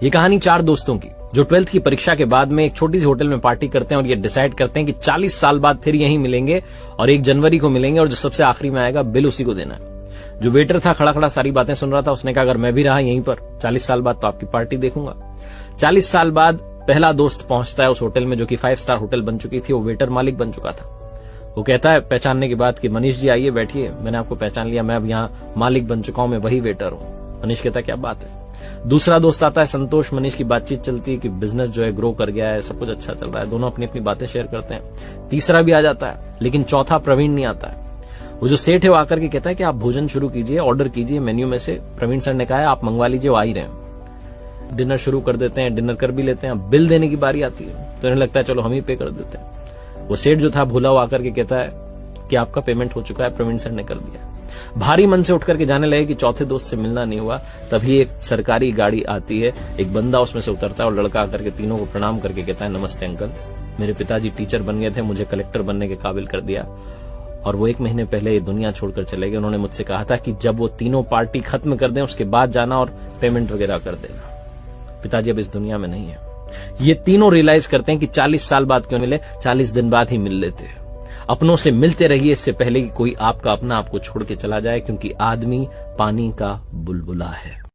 ये कहानी 4 दोस्तों की जो 12th की परीक्षा के बाद में एक छोटी सी होटल में पार्टी करते हैं और ये डिसाइड करते हैं कि 40 साल बाद फिर यहीं मिलेंगे और 1 जनवरी को मिलेंगे और जो सबसे आखिरी में आएगा बिल उसी को देना है। जो वेटर था खड़ा खड़ा सारी बातें सुन रहा था, उसने कहा अगर मैं भी रहा यहीं पर 40 साल बाद तो आपकी पार्टी देखूंगा। 40 साल बाद पहला दोस्त पहुंचता है उस होटल में जो कि 5 स्टार होटल बन चुकी थी। वो वेटर मालिक बन चुका था। वो कहता है पहचानने के बाद कि मनीष जी आइए बैठिए, मैंने आपको पहचान लिया, मैं अब यहाँ मालिक बन चुका हूं, मैं वही वेटर हूं। मनीष कहता है क्या बात है। दूसरा दोस्त आता है संतोष। मनीष की बातचीत चलती है कि बिजनेस जो है ग्रो कर गया है, सब कुछ अच्छा चल रहा है, दोनों अपनी अपनी बातें शेयर करते हैं। तीसरा भी आ जाता है, लेकिन चौथा प्रवीण नहीं आता है। वो जो सेठ है वो आकर के कहता है कि आप भोजन शुरू कीजिए, ऑर्डर कीजिए मेन्यू में से। प्रवीण सर ने कहा है आप मंगवा लीजिए, वो आ ही रहे हैं। डिनर शुरू कर देते हैं, डिनर कर भी लेते हैं। बिल देने की बारी आती है तो इन्हें लगता है चलो हम ही पे कर देते हैं। वो सेठ जो था भूला हुआ आकर के कहता है कि आपका पेमेंट हो चुका है, प्रवीण सर ने कर दिया। भारी मन से उठ करके जाने लगे कि चौथे दोस्त से मिलना नहीं हुआ। तभी एक सरकारी गाड़ी आती है, एक बंदा उसमें से उतरता है और लड़का आकर के तीनों को प्रणाम करके कहता है नमस्ते अंकल, मेरे पिताजी टीचर बन गए थे, मुझे कलेक्टर बनने के काबिल कर दिया और वो 1 महीने पहले ये दुनिया छोड़कर चले गए। उन्होंने मुझसे कहा था कि जब वो तीनों पार्टी खत्म कर दें उसके बाद जाना और पेमेंट वगैरह कर देना। पिताजी अब इस दुनिया में नहीं है। ये तीनों रियलाइज करते हैं कि 40 साल बाद क्यों मिले, 40 दिन बाद ही मिल लेते हैं। अपनों से मिलते रहिए इससे पहले कि कोई आपका अपना आपको छोड़ के चला जाए, क्योंकि आदमी पानी का बुलबुला है।